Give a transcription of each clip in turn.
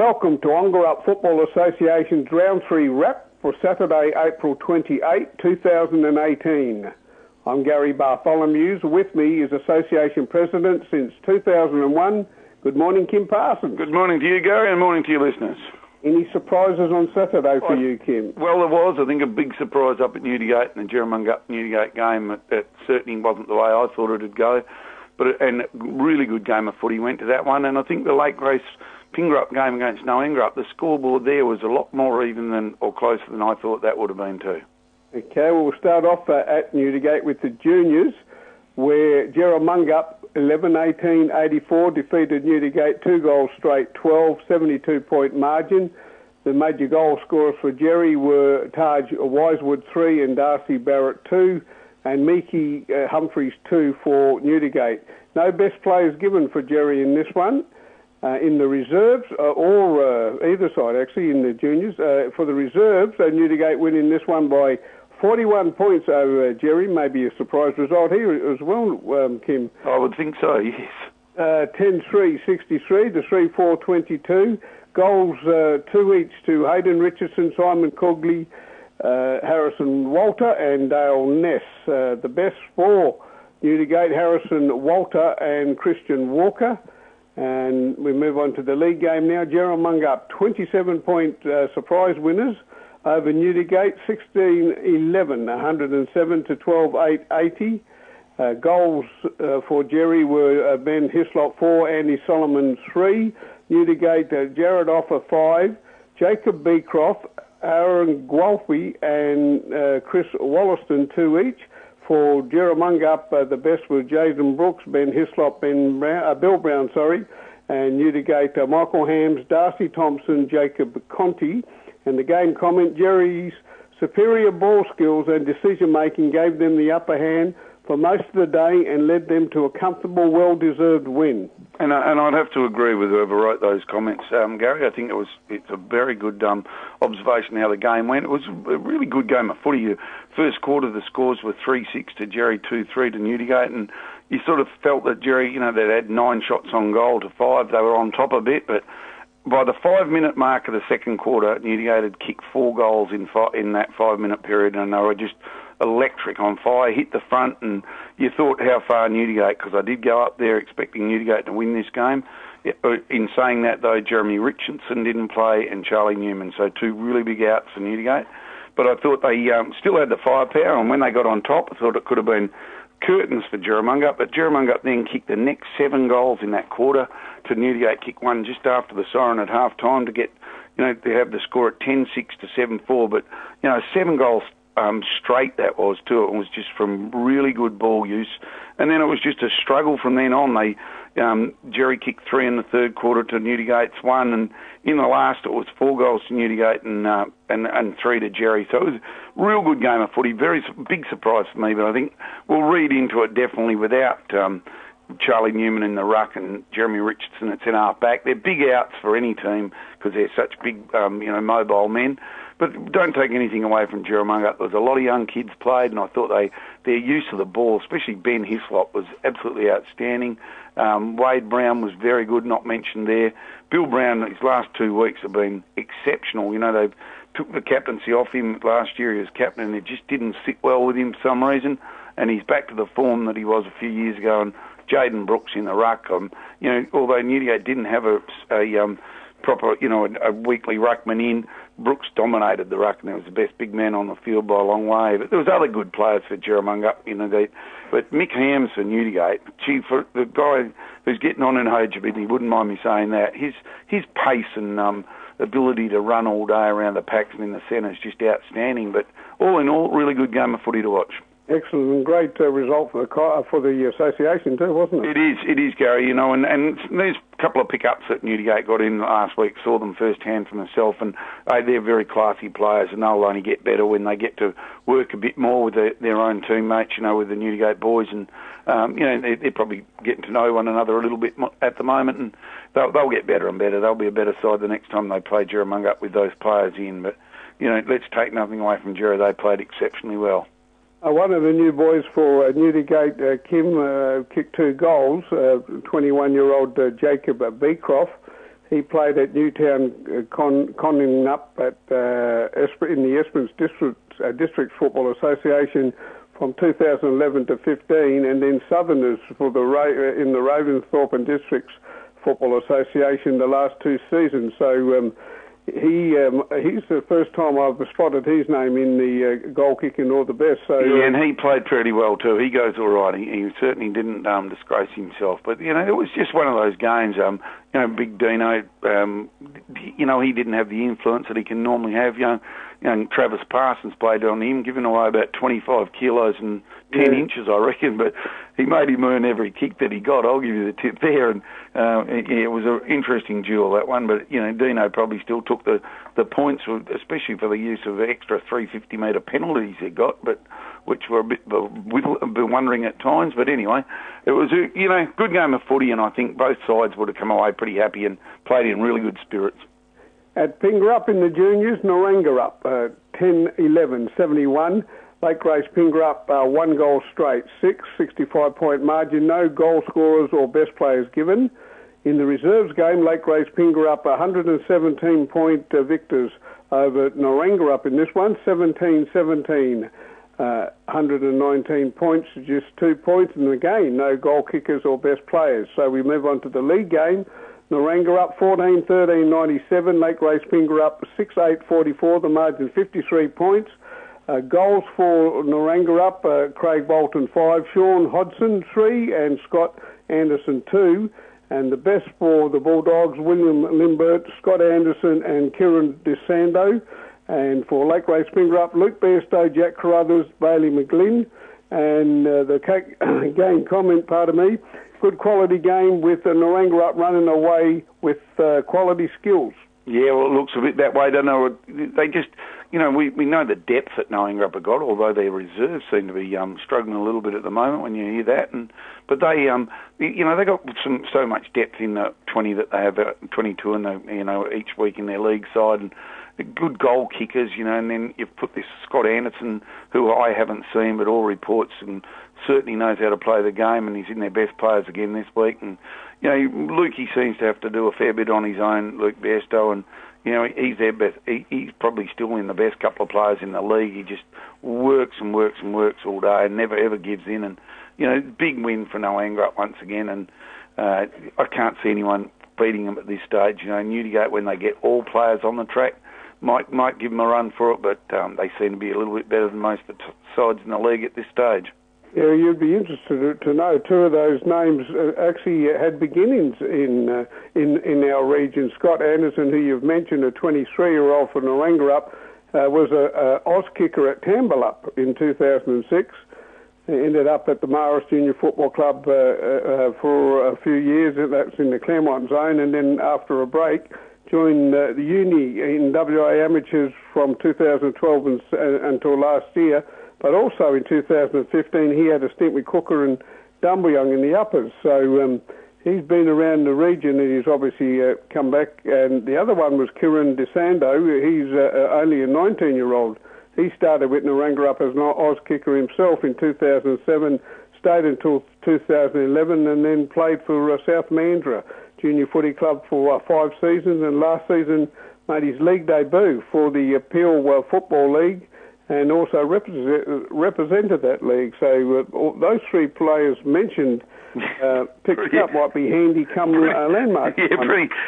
Welcome to Ongerup Football Association's Round 3 wrap for Saturday, April 28, 2018. I'm Gary Bartholomew. With me is Association President since 2001. Good morning, Kim Parsons. Good morning to you, Gary, and morning to your listeners. Any surprises on Saturday for you, Kim? Well, there was. I think a big surprise up at Newdigate in the Jerramungup-Newdigate game. It certainly wasn't the way I thought it'd go. And a really good game of footy went to that one. And I think the late race Pingerup game against Ongerup, the scoreboard there was a lot more even than or closer than I thought that would have been too. Okay, well, we'll start off at Newdigate with the juniors, where Jerramungup 11-18-84 defeated Newdigate 2 goals straight, 12, 72-point margin. The major goal scorers for Jerry were Taj Wisewood 3 and Darcy Barrett 2, and Miki Humphreys 2 for Newdigate. No best players given for Jerry in this one. In the reserves, or either side actually, in the juniors. For the reserves, Newdigate winning this one by 41 points over Jerry. Maybe a surprise result here as well, Kim. I would think so, yes. 10-3-63 to 3-4-22. Goals 2 each to Hayden Richardson, Simon Cogley, Harrison Walter and Dale Ness. The best for Newdigate, Harrison Walter and Christian Walker. And we move on to the league game now. Jerramungup 27-point surprise winners over Newdigate, 16-11, 107 to 12-8-80. Goals for Jerry were Ben Hislop 4, Andy Solomon 3. Newdigate, Jared Offer 5, Jacob Beecroft, Aaron Gualfi and Chris Wollaston 2 each. For Jerramungup, the best were Jaden Brooks, Ben Hislop, Bill Brown, and Newdigate, Michael Hams, Darcy Thompson, Jacob Conti. And the game comment, Jerry's superior ball skills and decision-making gave them the upper hand for most of the day and led them to a comfortable, well-deserved win. And I'd have to agree with whoever wrote those comments, Gary. I think it's a very good observation how the game went. It was a really good game of footy. First quarter, the scores were 3-6 to Jerry, 2-3 to Newdigate, and you sort of felt that Jerry, they had 9 shots on goal to 5. They were on top a bit, but by the 5-minute mark of the second quarter, Newdigate had kicked 4 goals in that 5-minute period, and they were just electric, on fire, hit the front, and you thought how far Newdigate, because I did go up there expecting Newdigate to win this game. In saying that, though, Jeremy Richardson didn't play and Charlie Newman, so 2 really big outs for Newdigate. But I thought they still had the firepower, and when they got on top, I thought it could have been curtains for Jerramungup, but Jerramungup then kicked the next 7 goals in that quarter to Newdigate kick one just after the siren at half-time to get, to have the score at 10-6 to 7-4, but, 7 goals straight that was too. It was just from really good ball use, and then it was just a struggle from then on. Jerry kicked 3 in the third quarter to Newdigate's 1, and in the last it was 4 goals to Newdigate and 3 to Jerry. So it was a real good game of footy. Very big surprise for me, but I think we'll read into it definitely without Charlie Newman in the ruck and Jeremy Richardson at centre half back. They're big outs for any team because they're such big, mobile men. But don't take anything away from Jerramungup. There was a lot of young kids played, and I thought their use of the ball, especially Ben Hislop, was absolutely outstanding. Wade Brown was very good, not mentioned there. Bill Brown, his last 2 weeks have been exceptional. They've took the captaincy off him last year. He was captain, and it just didn't sit well with him for some reason. And he's back to the form that he was a few years ago. And Jaden Brooks in the ruck. Although Newdigate didn't have a proper, a weekly ruckman in, Brooks dominated the ruck, and he was the best big man on the field by a long way. But there was other good players for Jerramungup, but Mick Hams for Newdigate, for the guy who's getting on in age a bit, he wouldn't mind me saying that, his pace and ability to run all day around the packs and in the centre is just outstanding. But all in all, really good game of footy to watch. Excellent and great result for the association too, wasn't it? It is, Gary, and there's a couple of pickups that Newdigate got in last week, saw them firsthand for myself, and they're very classy players, and they'll only get better when they get to work a bit more with their own teammates, with the Newdigate boys, and, they're probably getting to know one another a little bit at the moment, and they'll get better and better. They'll be a better side the next time they play Jerramungup with those players in, but, let's take nothing away from Jerry. They played exceptionally well. One of the new boys for Newdigate, Kim, kicked 2 goals, 21-year-old Jacob Beecroft. He played at Newtown Conning up at in the Esperance District Football Association from 2011 to 15, and then Southerners for in the Ravensthorpe and Districts Football Association the last 2 seasons. So he's the first time I've spotted his name in the goal kicking or the best. So yeah, and he played pretty well too. He goes all right. He certainly didn't disgrace himself. But it was just one of those games. Big Dino. He didn't have the influence that he can normally have. Travis Parsons played on him, giving away about 25 kilos and 10 inches, I reckon. But he made him earn every kick that he got. I'll give you the tip there. And it was an interesting duel, that one. But Dino probably still took the points, especially for the use of extra 350-metre penalties he got, but which were a bit bewildering at times. But anyway, it was a good game of footy, and I think both sides would have come away pretty happy and played in really good spirits. At Pingerup in the juniors, Ongerup 10-11-71. Lake Grace Pingerup 1 goal straight, 65-point margin, no goal scorers or best players given. In the reserves game, Lake Grace Pingerup 117-point victors over Ongerup in this one, 17-17. 119 points, just 2 points, and again, no goal kickers or best players. So we move on to the league game. Ongerup 14-13-97, Lake Grace Pingerup 6-8-44, the margin 53 points. Goals for Ongerup, Craig Bolton 5, Sean Hodson 3, and Scott Anderson 2. And the best for the Bulldogs, William Limbert, Scott Anderson, and Kieran DeSando. And for Lake Grace Pingerup, Luke Bairstow, Jack Carruthers, Bailey McGlynn. And the game comment, pardon me, good quality game with Ongerup running away with quality skills. Yeah, well, it looks a bit that way, don't know. They just, we know the depth that Ongerup have got, although their reserves seem to be struggling a little bit at the moment when you hear that. But they, they got so much depth in the 20 that they have, 22 in the, each week in their league side, and good goal kickers, and then you've put this Scott Anderson, who I haven't seen, but all reports and certainly knows how to play the game, and he's in their best players again this week. And Lukey seems to have to do a fair bit on his own, Luke Bairstow, and he's their best. He's probably still in the best couple of players in the league. He just works and works and works all day and never ever gives in. And big win for Ongerup once again. And I can't see anyone beating them at this stage. Newdigate, when they get all players on the track, might give them a run for it, but they seem to be a little bit better than most of the sides in the league at this stage. Yeah, you'd be interested to know 2 of those names actually had beginnings in our region. Scott Anderson, who you've mentioned, a 23-year-old from Ongerup, was a Oz kicker at Tambalup in 2006. He ended up at the Maris Junior Football Club for a few years. That's in the Claremont zone, and then after a break, joined the uni in WA Amateurs from 2012 until last year. But also in 2015, he had a stint with Cooker and Dumbleyong in the uppers. So he's been around the region, and he's obviously come back. And the other one was Kieran DeSando. He's only a 19-year-old. He started with Ongerup as an Oz kicker himself in 2007, stayed until 2011, and then played for South Mandurah Junior Footy Club for 5 seasons, and last season made his league debut for the Peel Football League, and also represented that league. So those 3 players mentioned picked up might be handy come landmark. Yeah,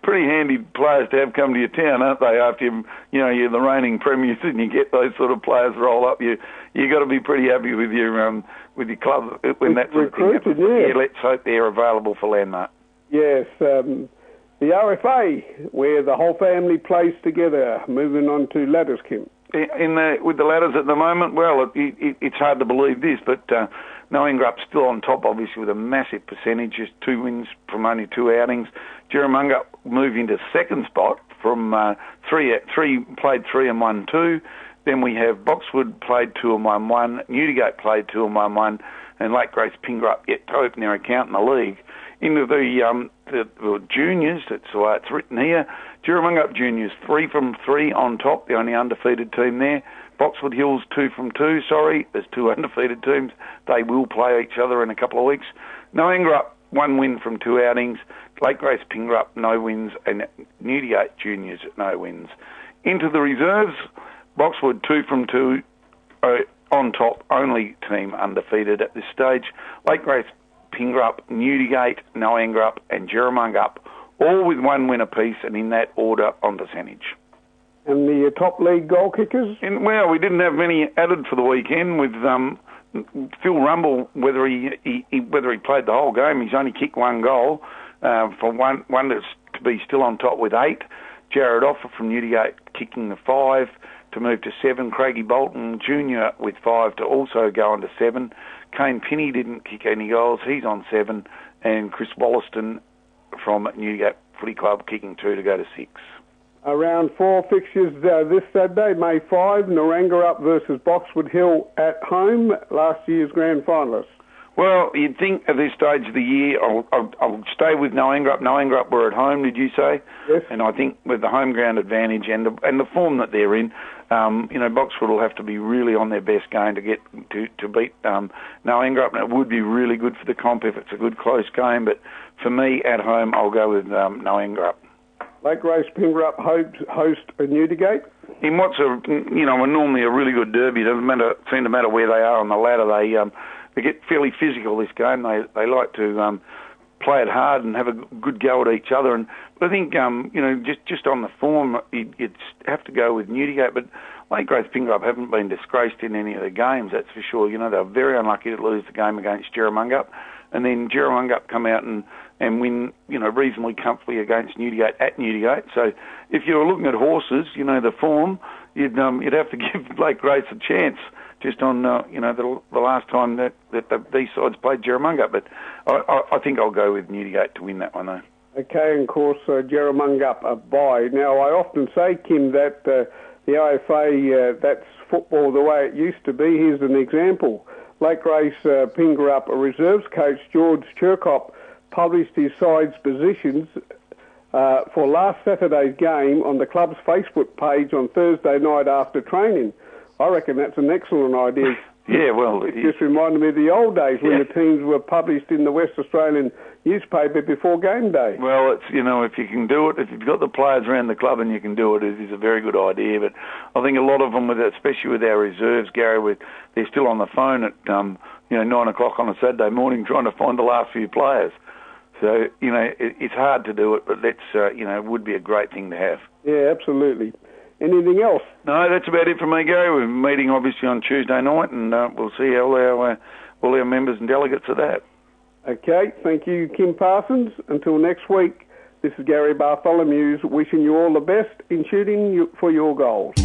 pretty handy players to have come to your town, aren't they? After you're the reigning premiers and you get those sort of players roll up, you got to be pretty happy with your club when that sort of thing happens. Yeah, let's hope they're available for landmark. Yes. The OFA, where the whole family plays together. Moving on to ladders, Kim. With the ladders at the moment, well, it's hard to believe this, but Ongerup's still on top, obviously, with a massive percentage, just 2 wins from only 2 outings. Jerramungup moved into second spot from played 3 and won 2. Then we have Boxwood played 2 and won 1. Newdigate played 2 and won 1, and Lake Grace Pingerup yet to open their account in the league. Into the juniors, that's the way it's written here. Jerramungup Juniors 3 from 3 on top, the only undefeated team there. Boxwood Hills 2 from 2. There's 2 undefeated teams. They will play each other in a couple of weeks. Ongerup 1 win from 2 outings. Lake Grace Pingerup, no wins, and Newdigate Juniors, no wins. Into the reserves, Boxwood 2 from 2, on top, only team undefeated at this stage. Lake Grace Pingerup, Newdigate, Ongerup, and Jerramungup, all with 1 win apiece, and in that order on percentage. And the top league goal kickers? Well, we didn't have many added for the weekend with Phil Rumble. Whether he played the whole game, he's only kicked 1 goal for one to be still on top with 8. Jared Offer from Newdigate kicking the 5 to move to 7. Craigie Bolton Jr. with 5 to also go on to 7. Kane Pinney didn't kick any goals. He's on 7. And Chris Wollaston from Newdigate Footy Club kicking 2 to go to 6. Round 4 fixtures this Saturday, May 5, Norangarup versus Boxwood Hill at home, last year's grand finalists. Well, you'd think at this stage of the year, I'll stay with Ongerup. Ongerup were at home, did you say? Yes. And I think with the home ground advantage and the form that they're in, Boxwood will have to be really on their best game to get to beat Ongerup. And it would be really good for the comp if it's a good close game. But for me, at home, I'll go with Ongerup. Lake Grace Pingerup host Newdigate. In what's normally a really good derby, it doesn't seem to matter where they are on the ladder. They get fairly physical this game. They like to play it hard and have a good go at each other. But I think just on the form, you'd have to go with Newdigate. But Lake Grace Pingerup haven't been disgraced in any of the games, that's for sure. They were very unlucky to lose the game against Jerramungup, and then Jerramungup come out and win, reasonably comfortably against Newdigate at Newdigate. So if you're looking at horses, the form, you'd have to give Lake Grace a chance just on, the last time that these sides played Jerramungup. But I think I'll go with Newdigate to win that one, though. Okay, and of course, Jerramungup a bye. Now, I often say, Kim, that the OFA, that's football the way it used to be. Here's an example. Lake Grace Pingerup, a reserves coach, George Chirkop, published his side's positions for last Saturday's game on the club's Facebook page on Thursday night after training. I reckon that's an excellent idea. Yeah, well... It just reminded me of the old days when the teams were published in the West Australian newspaper before game day. Well, it's, if you can do it, if you've got the players around the club and you can do it, it is a very good idea. But I think a lot of them, especially with our reserves, Gary, they're still on the phone at 9 o'clock on a Saturday morning trying to find the last few players. So, it's hard to do it, but it would be a great thing to have. Yeah, absolutely. Anything else? No, that's about it for me, Gary. We're meeting obviously on Tuesday night, and we'll see all our members and delegates at that. Okay, thank you, Kim Parsons. Until next week, this is Gary Bartholomew wishing you all the best in shooting for your goals.